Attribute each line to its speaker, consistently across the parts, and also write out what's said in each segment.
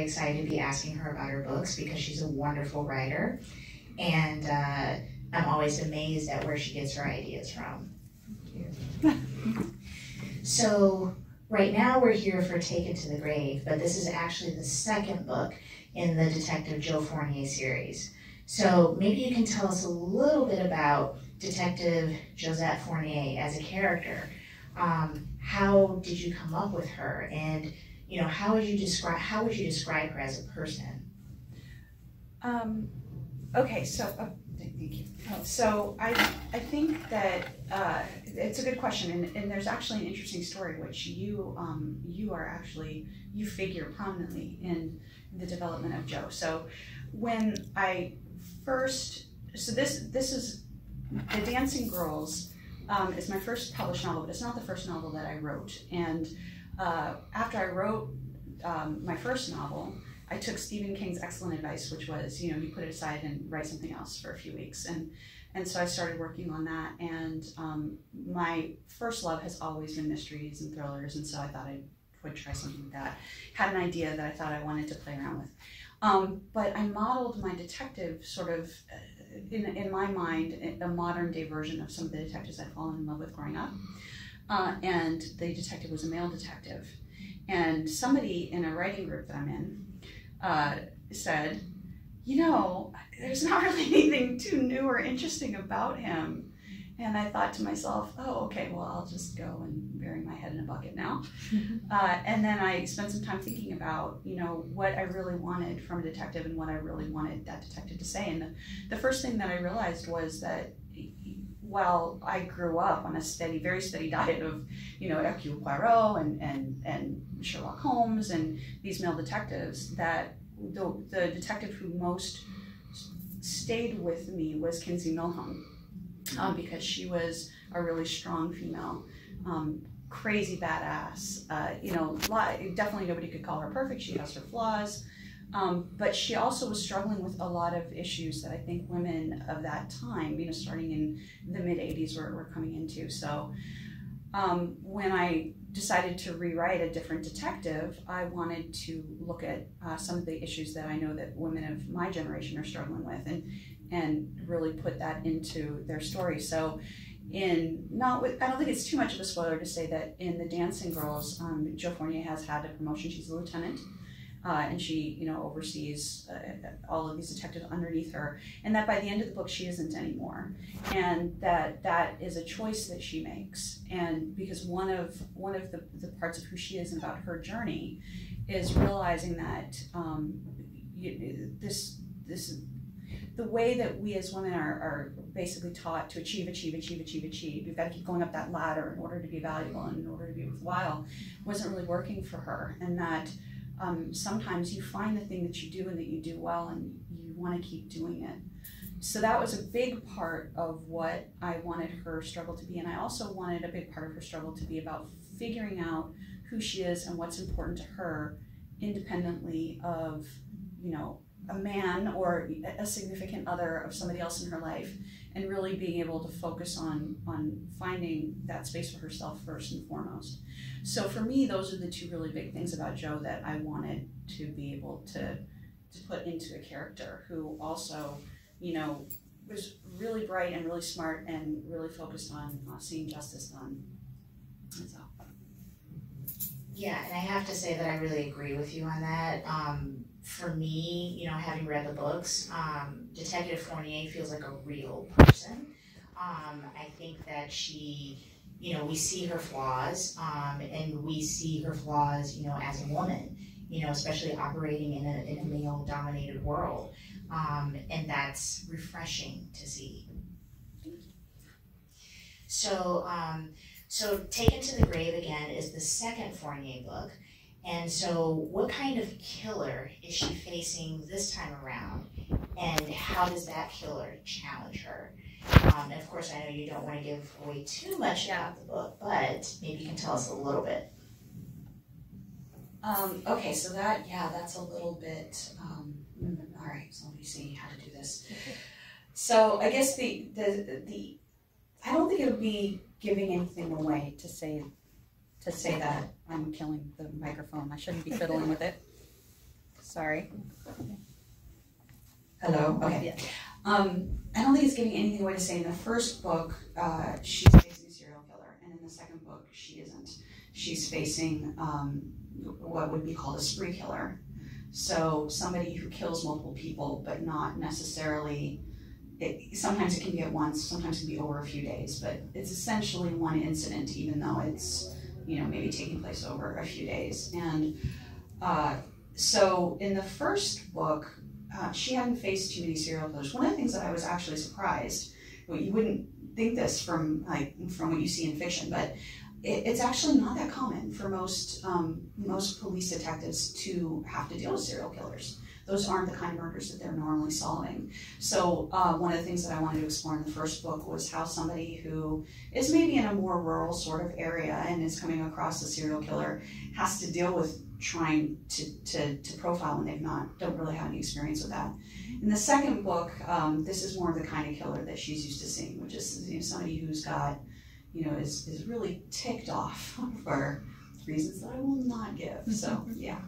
Speaker 1: excited to be asking her about her books because she's a wonderful writer. And I'm always amazed at where she gets her ideas from. So right now we're here for Taken to the Grave, but this is actually the second book in the Detective Joe Fournier series. So maybe you can tell us a little bit about Detective Josette Fournier as a character. How did you come up with her, and how would you describe her as a person?
Speaker 2: Okay, so thank you. So I think that it's a good question, and there's actually an interesting story which you figure prominently in the development of Joe. So when I first, this is The Dancing Girls. Is my first published novel, but it's not the first novel that I wrote. And after I wrote my first novel, I took Stephen King's excellent advice, which was, you put it aside and write something else for a few weeks. And so I started working on that. And my first love has always been mysteries and thrillers, and so I thought I would try something like that. Had an idea that I thought I wanted to play around with. But I modeled my detective sort of, in my mind, a modern day version of some of the detectives I'd fallen in love with growing up. And the detective was a male detective. And somebody in a writing group that I'm in said, there's not really anything too new or interesting about him. And I thought to myself, oh, okay, well, I'll just go and bury my head in a bucket now. And then I spent some time thinking about, what I really wanted from a detective and what I really wanted that detective to say. And the first thing that I realized was that while I grew up on a very steady diet of, Hercule Poirot and Sherlock Holmes and these male detectives, that the detective who most stayed with me was Kinsey Millhone. Because she was a really strong female, crazy badass. Definitely nobody could call her perfect. She has her flaws, but she also was struggling with a lot of issues that I think women of that time, starting in the mid '80s, were coming into. So when I decided to rewrite a different detective, I wanted to look at some of the issues that I know that women of my generation are struggling with, and really put that into their story. So I don't think it's too much of a spoiler to say that in The Dancing Girls, Jo Fournier has had a promotion. She's a lieutenant, and she oversees all of these detectives underneath her, and that by the end of the book she isn't anymore, and that is a choice that she makes. And because one of the parts of who she is and about her journey is realizing that the way that we as women are basically taught to achieve. You've got to keep going up that ladder in order to be valuable and in order to be worthwhile, wasn't really working for her. And that sometimes you find the thing that you do and that you do well, and you want to keep doing it. So that was a big part of what I wanted her struggle to be. And I also wanted a big part of her struggle to be about figuring out who she is and what's important to her, independently of, a man or a significant other of somebody else in her life, and really being able to focus on finding that space for herself first and foremost. So for me, those are the two really big things about Jo that I wanted to be able to put into a character who also, was really bright and really smart and really focused on seeing justice done. And so.
Speaker 1: Yeah, and I have to say that I really agree with you on that. For me, having read the books, Detective Fournier feels like a real person. I think that she, we see her flaws, and we see her flaws, as a woman, especially operating in a male-dominated world, and that's refreshing to see. So, Taken to the Grave again is the second Fournier book. And so what kind of killer is she facing this time around? And how does that killer challenge her? And of course, I know you don't want to give away too much about the book, but maybe you can tell us a little bit.
Speaker 2: Okay, so that's a little bit, all right, so let me see how to do this. So I guess I don't think it would be giving anything away to say that I'm killing the microphone. I shouldn't be fiddling with it. Sorry.
Speaker 3: Hello? Okay.
Speaker 2: Yeah.
Speaker 3: I don't think it's giving anything away to say in the first book, she's facing a serial killer, and in the second book, she isn't. She's facing what would be called a spree killer. So somebody who kills multiple people, but not necessarily, sometimes it can be at once, sometimes it can be over a few days, but it's essentially one incident, even though it's, maybe taking place over a few days. And so in the first book, she hadn't faced too many serial killers. One of the things that I was actually surprised, you wouldn't think this from what you see in fiction, but it's actually not that common for most police detectives to have to deal with serial killers. Those aren't the kind of murders that they're normally solving. So one of the things that I wanted to explore in the first book was how somebody who is maybe in a more rural sort of area and is coming across a serial killer has to deal with trying to profile when they don't really have any experience with that. In the second book, this is more of the kind of killer that she's used to seeing, which is somebody who's got, is really ticked off for reasons that I will not give. So yeah.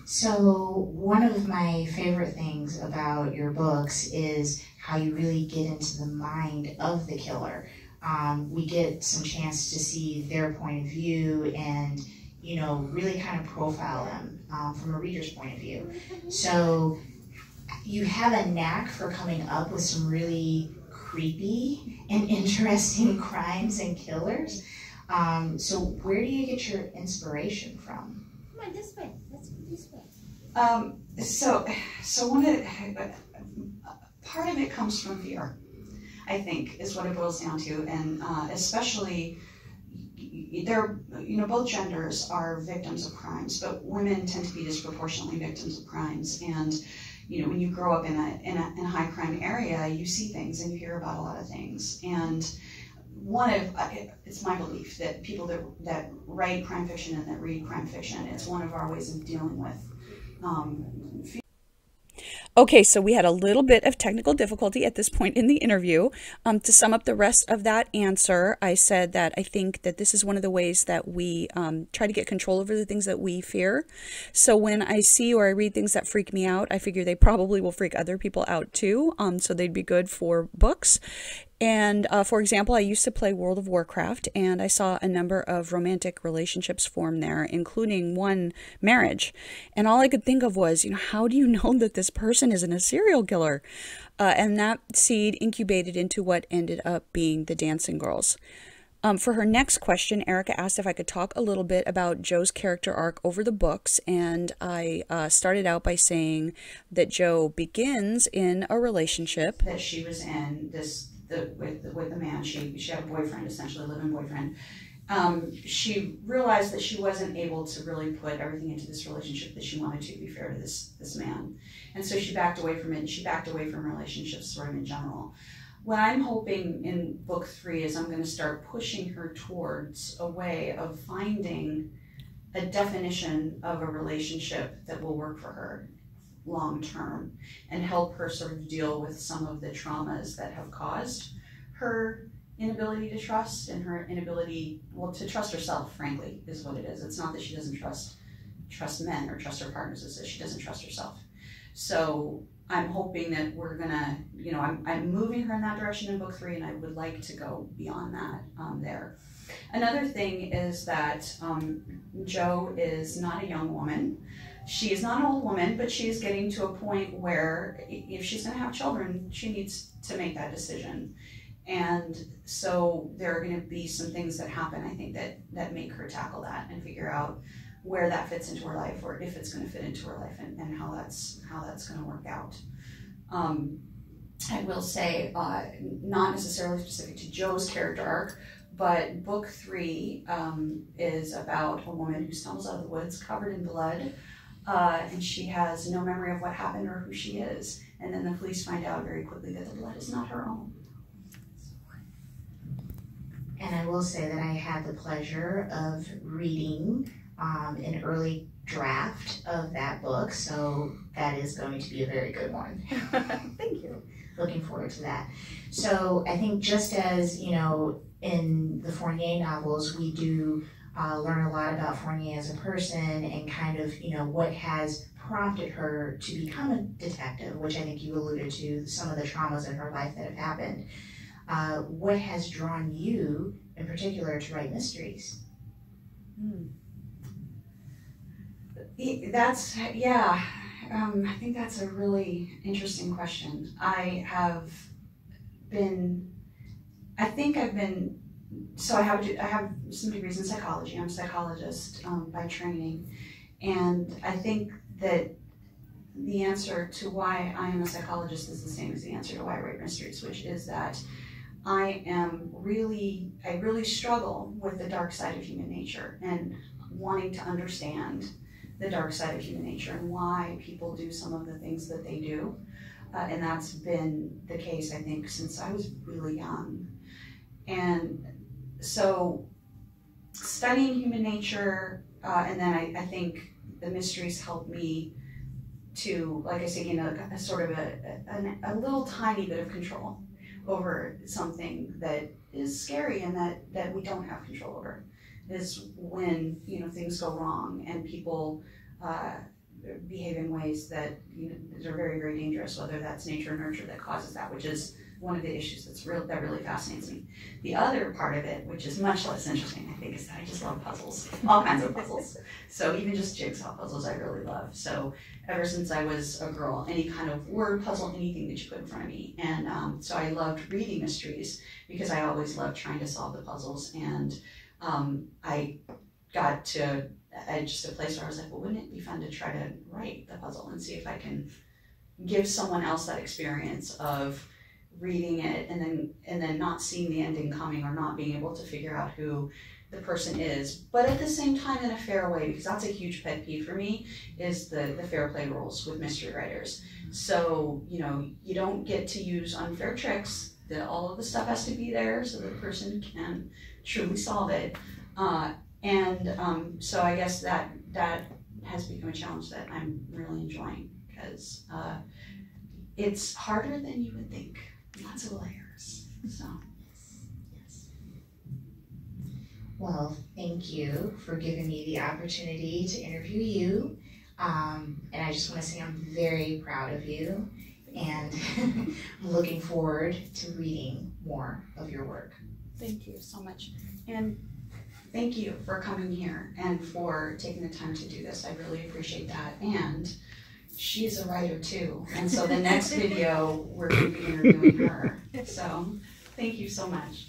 Speaker 1: So one of my favorite things about your books is how you really get into the mind of the killer. We get some chance to see their point of view and, really kind of profile them from a reader's point of view. So you have a knack for coming up with some really creepy and interesting crimes and killers. So where do you get your inspiration from?
Speaker 4: Come on, this way. Let's go this way.
Speaker 3: So one of part of it comes from fear, I think, is what it boils down to, and especially both genders are victims of crimes, but women tend to be disproportionately victims of crimes. And when you grow up in a high crime area, you see things and you hear about a lot of things. And it's my belief that people that write crime fiction and that read crime fiction, it's one of our ways of dealing with
Speaker 2: Okay, so we had a little bit of technical difficulty at this point in the interview. To sum up the rest of that answer, I said that I think that this is one of the ways that we try to get control over the things that we fear. So when I see or I read things that freak me out, I figure they probably will freak other people out too, so they'd be good for books. And for example, I used to play World of Warcraft, and I saw a number of romantic relationships form there, including one marriage. And all I could think of was, how do you know that this person isn't a serial killer? And that seed incubated into what ended up being the Dancing Girls. For her next question, Erika asked if I could talk a little bit about Jo's character arc over the books, and I started out by saying that Jo begins in a relationship
Speaker 3: that she was in with the man. She had a boyfriend, essentially a live-in boyfriend. She realized that she wasn't able to really put everything into this relationship that she wanted to be fair to this man. And so she backed away from it, and she backed away from relationships sort of in general. What I'm hoping in book 3 is I'm going to start pushing her towards a way of finding a definition of a relationship that will work for her long term and help her sort of deal with some of the traumas that have caused her inability to trust, and her inability, to trust herself, frankly, is what it is. It's not that she doesn't trust men or trust her partners, it's that she doesn't trust herself. So I'm hoping that we're gonna, I'm moving her in that direction in book 3, and I would like to go beyond that there. Another thing is that Jo is not a young woman. She is not an old woman, but she is getting to a point where if she's going to have children, she needs to make that decision. And so there are going to be some things that happen, I think, that make her tackle that and figure out where that fits into her life, or if it's going to fit into her life, and how that's going to work out. I will say, not necessarily specific to Jo's character arc, but book 3 is about a woman who stumbles out of the woods covered in blood, and she has no memory of what happened or who she is. And then the police find out very quickly that the blood is not her own.
Speaker 1: And I will say that I had the pleasure of reading an early draft of that book, so that is going to be a very good one.
Speaker 2: Thank you.
Speaker 1: Looking forward to that. So I think just as, in the Fournier novels, we do learn a lot about Fournier as a person and kind of, you know, what has prompted her to become a detective, which I think you alluded to, some of the traumas in her life that have happened. What has drawn you in particular to write mysteries?
Speaker 3: I think that's a really interesting question. I have I have some degrees in psychology. I'm a psychologist by training, and I think that the answer to why I am a psychologist is the same as the answer to why I write mysteries, which is that I really struggle with the dark side of human nature and wanting to understand the dark side of human nature and why people do some of the things that they do. And that's been the case, I think, since I was really young. And so studying human nature, and then I think the mysteries help me to, like I say, you know, a sort of a little tiny bit of control over something that is scary and that we don't have control over, is when, you know, things go wrong and people behave in ways that, you know, that are very, very dangerous, whether that's nature or nurture that causes that, which is one of the issues that really fascinates me. The other part of it, which is much less interesting, I think, is that I just love puzzles, all kinds of puzzles. So even just jigsaw puzzles I really love. So ever since I was a girl, any kind of word puzzle, anything that you put in front of me. And so I loved reading mysteries because I always loved trying to solve the puzzles. And I got to just a place where I was like, well, wouldn't it be fun to try to write the puzzle and see if I can give someone else that experience of reading it and then not seeing the ending coming or not being able to figure out who the person is, but at the same time in a fair way, because that's a huge pet peeve for me, is the fair play rules with mystery writers. So, you know, you don't get to use unfair tricks. All of the stuff has to be there so the person can truly solve it. So I guess that has become a challenge that I'm really enjoying, because it's harder than you would think. Lots of layers. So,
Speaker 1: yes. Well, thank you for giving me the opportunity to interview you. And I just want to say I'm very proud of you, and I'm looking forward to reading more of your work.
Speaker 3: Thank you so much. And thank you for coming here and for taking the time to do this. I really appreciate that. And she's a writer too. And so the next video, we're going to be interviewing her. So thank you so much.